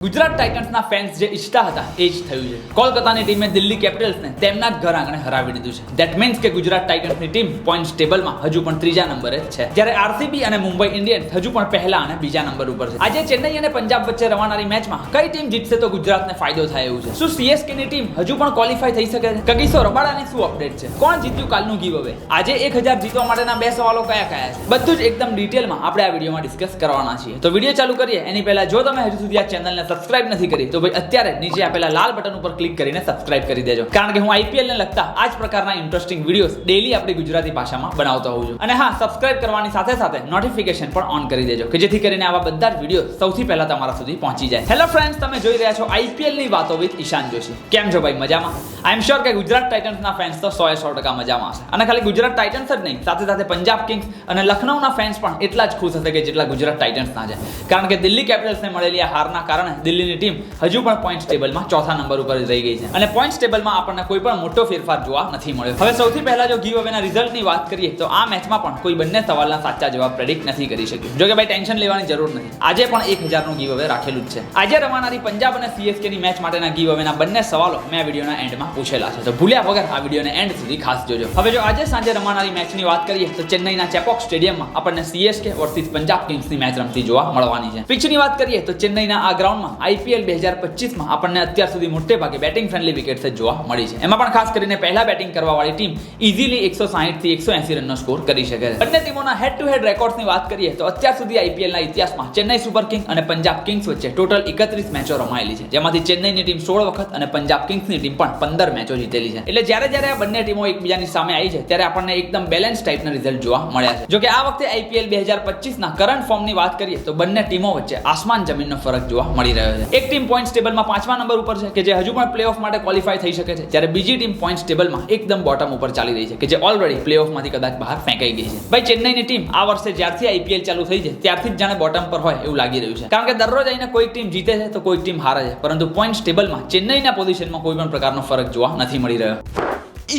Gujarat ટાઇટન્સના fans જે ઈચ્છતા હતા એ જ થયું છે. કોલકાતાની ટીમે દિલ્હી કેપિટલ્સને તેમના જ ઘર આંગણે હરાવી દીધું છે. ધેટ મીન્સ કે ગુજરાત ટાઇટન્સની ટીમ પોઈન્ટ્સ ટેબલમાં હજુ પણ ત્રીજા નંબરે છે, જ્યારે આરસીબી અને મુંબઈ ઇન્ડિયન્સ હજુ પણ પહેલા અને બીજા નંબર ઉપર છે. આજે ચેન્નઈ અને પંજાબ વચ્ચે રવાનારી મેચમાં કઈ ટીમ જીતશે તો ગુજરાતને ફાયદો થાય એવું છે? શું સીએસકેની ટીમ હજુ પણ ક્વોલિફાય થઈ શકે છે? કગીસો રબાડાની શું અપડેટ છે? કોણ જીત્યું કાલનું ગીવ અવે? આજે 1000 જીતવા માટેના બે સવાલો કયા કયા છે? બધું જ એકદમ ડિટેલમાં આપણે આ વિડીયોમાં ડિસ્કસ કરવાના છીએ. તો વિડીયો ચાલુ કરીએ એની પહેલા જો તમે હજુ સુધી આ ચેનલને સબસ્ક્રાઇબ નથી કરી તો ભાઈ અત્યારે નીચે આપેલા લાલ બટન ઉપર ક્લિક કરીને સબસ્ક્રાઇબ કરી દેજો, કારણ કે હું આઈપીએલ ને લગતા આ જ પ્રકારના ઇન્ટરેસ્ટિંગ વિડીયોઝ ડેઈલી આપણી ગુજરાતી ભાષામાં બનાવતો હોઉં છું. અને હા, સબસ્ક્રાઇબ કરવાની સાથે સાથે નોટિફિકેશન પણ ઓન કરી દેજો કે જેથી કરીને આવા બધા જ વિડીયો સૌથી પહેલા તમારા સુધી પહોંચી જાય. હેલો ફ્રેન્ડ્સ, તમે જોઈ રહ્યા છો આઈપીએલ ની વાતો વિથ ઈશાન જોશી. કેમ છો ભાઈ? મજામાં? આઈ એમ શ્યોર કે ગુજરાત ટાઇટન્સના ફેન્સ તો 100% મજામાં હશે. અને ખાલી ગુજરાત ટાઇટન્સ જ નહીં, સાથે સાથે પંજાબ કિંગ્સ અને લખનઉના ફેન્સ પણ એટલા જ ખુશ હશે કે જેટલા ગુજરાત ટાઇટન્સના છે, કારણ કે દિલ્હી કેપિટલ્સને મળેલી આ હારના કારણે દિલ્હીની ટીમ હજુ પણ પોઈન્ટ્સ ટેબલમાં ચોથા નંબર ઉપર રહી ગઈ છે અને પોઈન્ટ્સ ટેબલમાં આપણને કોઈ પણ મોટો ફેરફાર જોવા નથી મળ્યો. હવે સૌથી પહેલા જો ગીવ અવેના રિઝલ્ટની વાત કરીએ તો આ મેચમાં પણ કોઈ બંને સવાલના સાચા જવાબ પ્રેડિક્ટ નથી કરી શક્યું. જો કે ભાઈ ટેન્શન લેવાની જરૂર નથી, આજે પણ 1000 નું ગીવ અવે રાખેલું જ છે. આજે રવાનારી પંજાબ અને સીએસકે ની મેચ માટેના ગીવ અવેના બંને સવાલો મેં વિડીયોના એન્ડમાં પૂછેલા છે, તો ભૂલ્યા વગર આ વિડીયોને એન્ડ સુધી ખાસ જોજો. હવે જો આજે સાંજે રવાનારી મેચની વાત કરીએ તો ચેન્નઈના ચેપોક સ્ટેડિયમમાં આપણને સીએસકે વર્સિસ પંજાબ કિંગ્સની મેચ રમતી જોવા મળવાની છે. પિચની વાત કરીએ તો ચેન્નઈના આ ગ્રાઉન્ડમાં આઈપીએલ 2025 માં આપણને અત્યાર સુધી મોટે ભાગે બેટિંગ ફ્રેન્ડલી વિકેટ્સ જ જોવા મળી છે. એમાં પણ ખાસ કરીને પહેલા બેટિંગ કરવા વાળી ટીમ ઇઝીલી 160 થી 180 રનનો સ્કોર કરી શકે છે. બંને ટીમોના હેડ ટુ હેડ રેકોર્ડ્સની વાત કરીએ તો અત્યાર સુધી આઈપીએલના ઇતિહાસમાં ચેન્નઈ સુપર કિંગ અને પંજાબ કિંગ્સ વચ્ચે ટોટલ 31 મેચો રમાયેલી છે, જેમાંથી ચેન્નઈની ટીમ 16 વખત અને પંજાબ કિંગ્સની ટીમ પણ 15 મેચો જીતેલી છે. એટલે જ્યારે આ બંને ટીમો એકબીજાની સામે આવી છે ત્યારે આપણને એકદમ બેલેન્સ ટાઈપના રિઝલ્ટ જોવા મળ્યા છે. જો કે આ વખતે આઈપીએલ 2025ના કરંટ ફોર્મની વાત કરીએ તો બંને ટીમો વચ્ચે આસમાન જમીનનો ફરક જોવા મળી રહ્યો છે. એક ટીમ પોઈન્ટ્સ ટેબલમાં 5મા નંબર ઉપર છે કે જે હજુ પણ પ્લેઓફ માટે ક્વોલિફાય થઈ શકે છે, જ્યારે બીજી ટીમ પોઈન્ટ્સ ટેબલમાં એકદમ બોટમ ઉપર ચાલી રહી છે કે જે ઓલરેડી પ્લેઓફમાંથી કદાચ બહાર ફેંકાઈ ગઈ છે. ભાઈ ચેન્નઈની ટીમ આ વર્ષે જ્યારથી આઈપીએલ ચાલુ થઈ છે ત્યારથી જ જાણે બોટમ પર હોય એવું લાગી રહ્યું છે, કારણ કે દરરોજ આવીને કોઈક ટીમ જીતે છે તો કોઈક ટીમ હારે છે, પરંતુ પોઈન્ટ્સ ટેબલમાં ચેન્નઈના પોઝિશનમાં કોઈ પણ પ્રકારનો ફરક જોવા નથી મળી રહ્યો.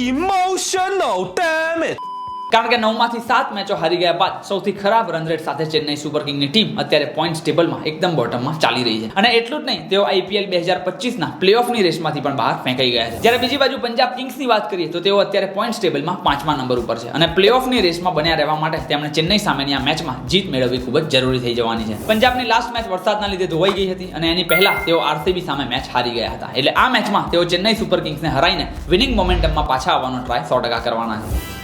Emotional, damn it! કારણ કે 9 માંથી 7 મેચો હારી ગયા બાદ સૌથી ખરાબ રન રેટ સાથે ચેન્નઈ સુપર કિંગની ટીમ અત્યારે પોઈન્ટ્સ ટેબલમાં એકદમ બોટમમાં ચાલી રહી છે. અને એટલું જ નહીં, તેઓ આઈપીએલ 2025ના પ્લેઓફની રેસમાંથી પણ બહાર ફેંકાઈ ગયા છે. જ્યારે બીજી બાજુ પંજાબ કિંગ્સની વાત કરીએ તો તેઓ અત્યારે પોઈન્ટ્સ ટેબલમાં 5મા નંબર ઉપર છે અને પ્લેઓફની રેસમાં બન્યા રહેવા માટે તેમણે ચેન્નઈ સામેની આ મેચમાં જીત મેળવવી ખૂબ જ જરૂરી થઈ જવાની છે. પંજાબની લાસ્ટ મેચ વરસાદના લીધે ધોવાઈ ગઈ હતી અને એની પહેલા તેઓ આરસીબી સામે મેચ હારી ગયા હતા, એટલે આ મેચમાં તેઓ ચેન્નઈ સુપર કિંગ્સને હરાઈને વિનિંગ મોમેન્ટમમાં પાછા આવવાનો ટ્રાય 100% કરવાના છે.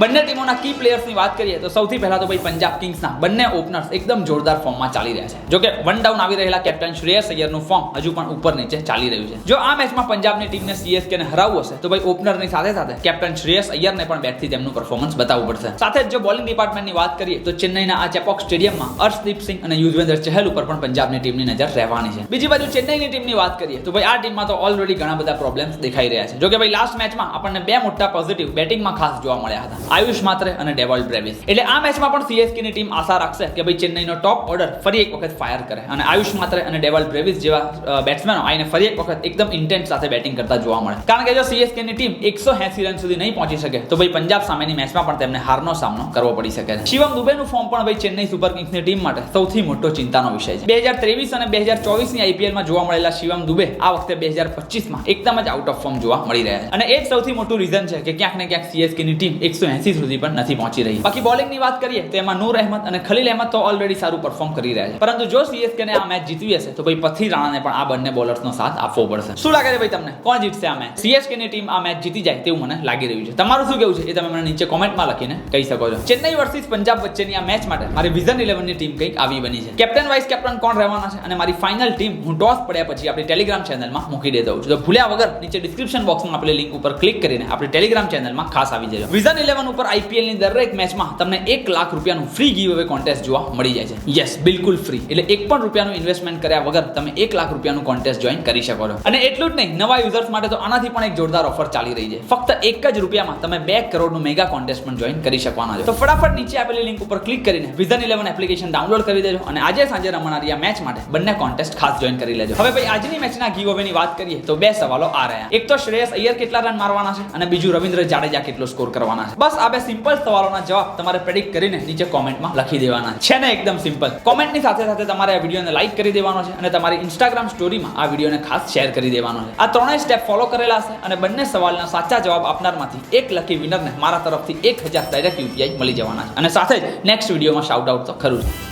બંને ટીમોના કી પ્લેયર્સની વાત કરીએ તો સૌથી પહેલા તો ભાઈ પંજાબ કિંગ્સના બંને ઓપનર્સ એકદમ જોરદાર ફોર્મમાં ચાલી રહ્યા છે. જો કે વન ડાઉન આવી રહેલા કેપ્ટન શ્રેયસ અય્યરનું ફોર્મ હજુ પણ ઉપર નીચે ચાલી રહ્યું છે. જો આ મેચમાં પંજાબની ટીમને સીએસકેને હરાવવું હશે તો ભાઈ ઓપનરની સાથે સાથે કેપ્ટન શ્રેયસ અય્યરને પણ બેટથી તેમનું પરફોર્મન્સ બતાવવું પડશે. સાથે જ જો બોલિંગ ડિપાર્ટમેન્ટની વાત કરીએ તો ચેન્નઈના આ ચેપોક સ્ટેડિયમમાં અર્શદીપ સિંહ અને યુઝવેન્દ્ર ચહલ ઉપર પણ પંજાબની ટીમની નજર રહેવાની છે. બીજી બાજુ ચેન્નઈની ટીમની વાત કરીએ તો ભાઈ આ ટીમમાં તો ઓલરેડી ઘણા બધા પ્રોબ્લેમ્સ દેખાઈ રહ્યા છે. જો કે ભાઈ લાસ્ટ મેચમાં આપણને બે મોટા પોઝિટિવ બેટિંગમાં ખાસ જોવા મળ્યા હતા, આયુષ માત્ર અને ડેવોલ્ટ બ્રેવિસ. એટલે આ મેચમાં પણ સીએસકે ની ટીમ આશા રાખશે કે ભાઈ ચેન્નઈનો ટોપ ઓર્ડર ફરી એક વખત ફાયર કરે અને આયુષ માત્ર અને ડેવોલ્ટ બ્રેવિસ જેવા બેટ્સમેનો આઈને ફરી એક વખત એકદમ ઇન્ટેન્સ સાથે બેટિંગ કરતા જોવા મળે. કારણ કે જો સીએસકે ની ટીમ 180 રન સુધી નહીં પહોંચી શકે તો ભાઈ પંજાબ સામેની મેચમાં પણ તેમને હારનો સામનો કરવો પડી શકે છે. શિવમ દુબેનું ફોર્મ પણ ભાઈ ચેન્નઈ સુપર કિંગ્સની ટીમ માટે સૌથી મોટો ચિંતાનો વિષય છે. 2023 અને 2024ની આઈપીએલમાં જોવા મળેલા શિવમ દુબે આ વખતે 2025માં એકદમ જ આઉટ ઓફ ફોર્મ જોવા મળી રહ્યા છે અને એ જ સૌથી મોટું રીઝન છે કે ક્યાંક ને ક્યાંક સીએસકે ની ટીમ 180 સુધી પણ નથી પહોંચી રહી. બાકી બોલિંગની વાત કરીએ તો એમાં નૂર અહેમદ અને ખલીલ અહેમદ તો ઓલરેડી સારું પરફોર્મ કરી રહ્યા છે, પરંતુ જો સીએસકે ને આ મેચ જીતવી હશે તો ભાઈ પથ્થી રાણાને પણ આ બંને બોલર્સનો સાથ આપવો પડશે. શું લાગે છે ભાઈ તમને, કોણ જીતશે આ મેચ? સીએસકે ની ટીમ આ મેચ જીતી જાય તેવું મને લાગી રહ્યું છે. તમારું શું કહેવું છે એ તમે મને નીચે કોમેન્ટમાં લખીને કહી શકો છો. ચેન્નઈ વર્સિસ પંજાબ વચ્ચેની આ મેચ માટે મારી વિઝન 11 ની ટીમ કંઈક આવી બની છે. કેપ્ટન વાઇસ કેપ્ટન કોણ રહેવાના છે અને મારી ફાઇનલ ટીમ હું ટોસ પડ્યા પછી આપણી ટેલિગ્રામ ચેનલમાં મૂકી દેતો છું, તો ભૂલ્યા વગર નીચે ડિસ્ક્રિપ્શન બોક્સમાં આપેલી લિંક ઉપર ક્લિક કરીને આપણી ટેલિગ્રામ ચેનલમાં ખાસ આવી જજો. વિઝન 11 ઉપર આઈપીએલ ની દરેક મેચમાં તમને 1 લાખ રૂપિયાનું ફ્રી ગીવ અવે કોન્ટેસ્ટ જોવા મળી જાય છે. યસ, બિલકુલ ફ્રી. એટલે એક પણ રૂપિયાનું ઇન્વેસ્ટમેન્ટ કર્યા વગર તમે 1 લાખ રૂપિયાનું કોન્ટેસ્ટ જોઈન કરી શકો છો. અને એટલું જ નહીં, નવા યુઝર્સ માટે તો આનાથી પણ એક જોરદાર ઓફર ચાલી રહી છે. ફક્ત 1 જ રૂપિયામાં તમે 2 કરોડનું મેગા કોન્ટેસ્ટ પણ જોઈન કરી શકવાના છો. તો ફટાફટ નીચે આપેલી લિંક ઉપર ક્લિક કરીને વિઝન 11 એપ્લિકેશન ડાઉનલોડ કરી દેજો અને આજે સાંજે રમનારી આ મેચ માટે બંને કોન્ટેસ્ટ ખાસ જોઈન કરી લેજો. હવે ભાઈ આજની મેચના ગીવ અવેની વાત કરીએ તો બે સવાલો આ રહ્યા. એક તો શ્રેયસ અય્યર કેટલા રન મારવાના છે અને બીજું રવિન્દ્ર જાડેજા કેટલો સ્કોર કરવાના છે. બસ બસ આ બે સિમ્પલ સવાલોના જવાબ તમારે પ્રેડિક્ટ કરીને નીચે કોમેન્ટમાં લખી દેવાના છે ને એકદમ સિમ્પલ. કોમેન્ટની સાથે સાથે તમારે આ વિડીયોને લાઈક કરી દેવાનો છે અને તમારી ઇન્સ્ટાગ્રામ સ્ટોરીમાં આ વિડીયોને ખાસ શેર કરી દેવાનો છે. આ ત્રણેય સ્ટેપ ફોલો કરેલા હશે અને બંને સવાલના સાચા જવાબ આપનારમાંથી એક લકી વિનરને મારા તરફથી 1000 ડાયરેક્ટ યુપીઆઈ મળી જવાના છે અને સાથે જ નેક્સ્ટ વિડીયોમાં શાઉટ આઉટ તો ખરું છે.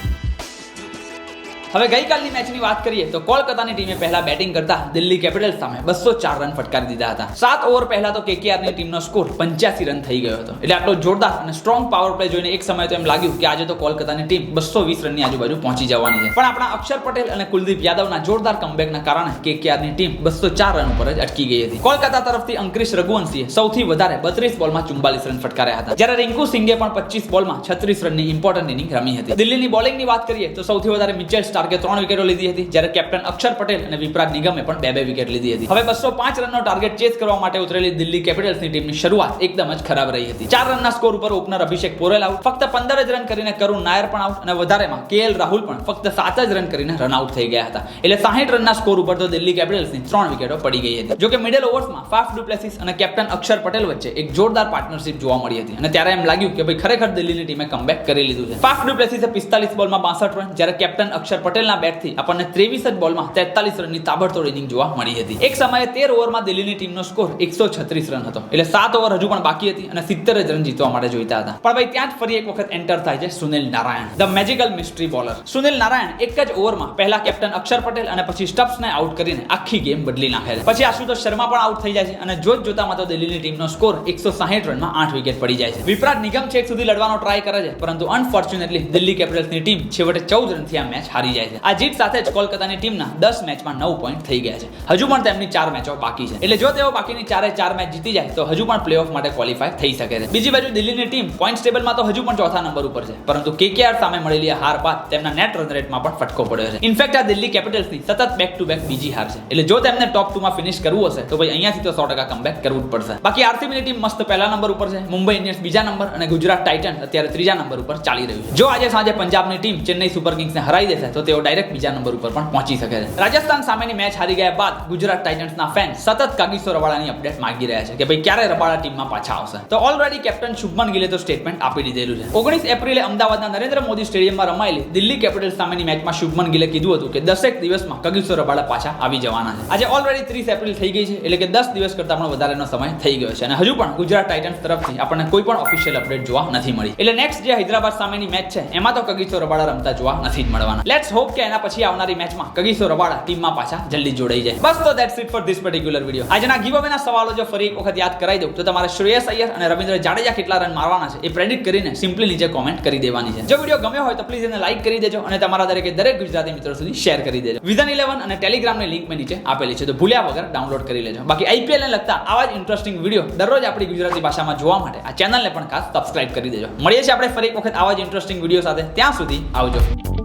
હવે ગઈકાલની મેચની વાત કરીએ તો કોલકાતાની ટીમે પહેલા બેટિંગ કરતા દિલ્હી કેપિટલ્સ સામે 204 રન ફટકારી દીધા હતા. 7 ઓવર પહેલા તો કેકેઆરની ટીમનો સ્કોર 85 રન થઈ ગયો હતો. એટલે આટલો જોરદાર અને સ્ટ્રોંગ પાવર પ્લે જોઈને એક સમય તો એમ લાગ્યું કે આજે તો કોલકાતાની ટીમ 220 રનની આજુબાજુ પહોંચી જવાની છે. પણ આપણા અક્ષર પટેલ અને કુલદીપ યાદવના જોરદાર કમબેકના કારણે કેકેઆરની ટીમ 204 રન ઉપર જ અટકી ગઈ હતી. કોલકાતા તરફથી અંકરિશ રઘુવંશીએ સૌથી વધારે 32 બોલમાં 44 રન ફટકાર્યા હતા, જ્યારે રિંકુ સિંઘે પણ 25 બોલમાં 36 રનની ઇમ્પોર્ટન્ટ ઇનિંગ રમી હતી. દિલ્હીની બોલિંગની વાત કરીએ તો સૌથી વધારે મિચેલ સ્ટાર્કે 3 વિકેટો લીધી હતી, જ્યારે કેપ્ટન અક્ષર પટેલ અને વિપરાગ નિગમે પણ 2 વિકેટ લીધી હતી. હવે 205 રનનો ટાર્ગેટ ચેસ કરવા માટે ઉતરેલી દિલ્હી કેપિટલ્સની ટીમની શરૂઆત એકદમ જ ખરાબ રહી હતી. 4 રનના સ્કોર ઉપર ઓપનર અભિષેક પોરેલ આઉટ, ફક્ત 15 જ રન કરીને કરુણ નાયર પણ આઉટ અને વધારેમાં કેએલ રાહુલ પણ ફક્ત 7 જ રન કરીને રન આઉટ થઈ ગયા હતા. એટલે 60 રનના સ્કોર ઉપર તો દિલ્હી કેપિટલ્સની 3 વિકેટો પડી ગઈ હતી. જો કે મિડલ ઓવર્સમાં ફાફ ડુ પ્લેસિસ અને કેપ્ટન અક્ષર પટેલ વચ્ચે એક જોરદાર પાર્ટનરશિપ જોવા મળી હતી અને ત્યારે એમ લાગ્યું કે ભાઈ ખરેખર દિલ્હીની ટીમે કમબેક કરી લીધું છે. ફાફ ડુ પ્લેસિસે 45 બોલમાં 62 રન, જ્યારે કેપ્ટન અક્ષર પટેલના બેટથી આપણને 23 જ બોલમાં 43 રનની તાબડતોડ ઇનિંગ જોવા મળી હતી. એક સમયે 13 ઓવરમાં દિલ્હીની ટીમનો સ્કોર 136 રન હતો. એટલે 7 ઓવર હજુ પણ બાકી હતી અને 70 જ રન જીતવા માટે જોઈતા હતા. પણ ભાઈ ત્યાં જ ફરી એક વખત એન્ટર થાય છે Sunil Narayan, the magical mystery bowler. Sunil Narayan એક જ ઓવરમાં પહેલા કેપ્ટન અક્ષર પટેલ અને પછી સ્ટપ્સને આઉટ કરીને આખી ગેમ બદલી નાખે છે. પછી આશુતોષ શર્મા પણ આઉટ થઈ જાય છે અને જોતામાં તો દિલ્હીની ટીમનો સ્કોર 160 રનમાં 8 વિકેટ પડી જાય છે. વિપરાગ નિગમ છેક સુધી લડવાનો ટ્રાય કરે છે, પરંતુ અનફોર્ચ્યુનેટલી દિલ્હી કેપિટલ્સની ટીમ છેવટે 14 રનથી આ મેચ હારી જાય છે. આ જીત સાથે જ કોલકાતાની ટીમના 10 મેચમાં 9 પોઈન્ટ થઈ ગયા છે. હજુ પણ તેમની 4 મેચો બાકી છે. એટલે જો તેઓ બાકીની 4 મેચ જીતી જાય તો હજુ પણ પ્લેઓફ માટે ક્વોલિફાય થઈ શકે છે. બીજી બાજુ દિલ્હીની ટીમ પોઈન્ટ ટેબલમાં તો હજુ પણ ચોથા નંબર ઉપર છે, પરંતુ કેકેઆર સામે મળેલી હાર બાદ તેમના નેટ રન રેટમાં પણ ફટકો પડ્યો છે. ઇનફેક્ટ આ દિલ્હી કેપિટલ્સની સતત બેક ટુ બેક બીજી હાર છે. એટલે જો તેમને ટોપ 2 માં ફિનિશ કરવું હશે તો ભાઈ અહીંયાથી તો 100% કમબેક કરવું જ પડશે. બાકી આરસીબીની ટીમ મસ્ત પહેલા નંબર ઉપર છે, મુંબઈ ઇન્ડિયન્સ બીજા નંબર અને ગુજરાત ટાઇટન્સ અત્યારે ત્રીજા નંબર ઉપર ચાલી રહ્યું છે. જો આજે સાંજે પંજાબની ટીમ ચેન્નઈ સુપર કિંગ્સને હરાઈ દેશે તો તેઓ ડાયરેક્ટ બીજા નંબર ઉપર પણ પહોંચી શકે છે. રાજસ્થાન સામેની મેચ હારી ગયા બાદ ગુજરાત ટાઇટન્સના ફેન સતત કાગીસો રબાડાની અપડેટ માંગી રહ્યા છે કે ભાઈ ક્યારે રબાડા ટીમમાં પાછા આવશે. તો ઓલરેડી કેપ્ટન શુભમન ગિલે તો સ્ટેટમેન્ટ આપી દીધેલું છે. 19 એપ્રિલે અમદાવાદના નરેન્દ્ર મોદી સ્ટેડિયમમાં રમાયેલી દિલ્હી કેપિટલ્સ સામેની મેચમાં શુભમન ગિલે કીધું હતું કે 10 દિવસમાં કાગીસો રબાડા પાછા આવી જવાના છે. આજે ઓલરેડી 30 એપ્રિલ થઈ ગઈ છે, એટલે કે 10 દિવસ કરતા પણ વધારેનો સમય થઈ ગયો છે અને હજુ પણ ગુજરાત ટાઇટન્સ તરફથી આપણને કોઈ પણ ઓફિશિયલ અપડેટ જોવા નથી મળી. એટલે નેક્સ્ટ જે હૈદરાબાદ સામેની મેચ છે એમાં તો કાગીસો રબાડા રમતા જોવા નથી જ મળવાના. લેટ્સ હોપ કે એના પછી આવનારી મેચમાં કાગીસો રબાડા ટીમમાં પાછા જલ્દી જોડાઈ જાય. બસ તો that's it for this particular video. આજના ગીવઅવેના સવાલો જો ફરી એક વખત યાદ કરાવી દઉં તો તમારે શ્રેયસ અય્યર અને રવિન્દ્ર જાડેજા કેટલા રન મારવાના છે એ પ્રેડિક્ટ કરીને સિમ્પલી નીચે કોમેન્ટ કરી દેવાની છે. જો વિડિયો ગમ્યો હોય તો પ્લીઝ એને લાઈક કરી દેજો અને તમારા દરેક ગુજરાતી મિત્રો સુધી શેર કરી દેજો. વિઝન 11 અને ટેલિગ્રામની લિંક મેં નીચે આપેલી છે, તો ભૂલ્યા વગર ડાઉનલોડ કરી લેજો. બાકી આઈપીએલ ને લગતા આવા જ ઇન્ટરેસ્ટિંગ વિડિયો દરરોજ આપણી ગુજરાતી ભાષામાં જોવા માટે આ ચેનલને પણ ખાસ સબસ્ક્રાઇબ કરી દેજો. મળીએ છીએ આપણે ફરી એક વખત આવા જ ઇન્ટરેસ્ટિંગ વિડિયો સાથે. ત્યાં સુધી આવજો.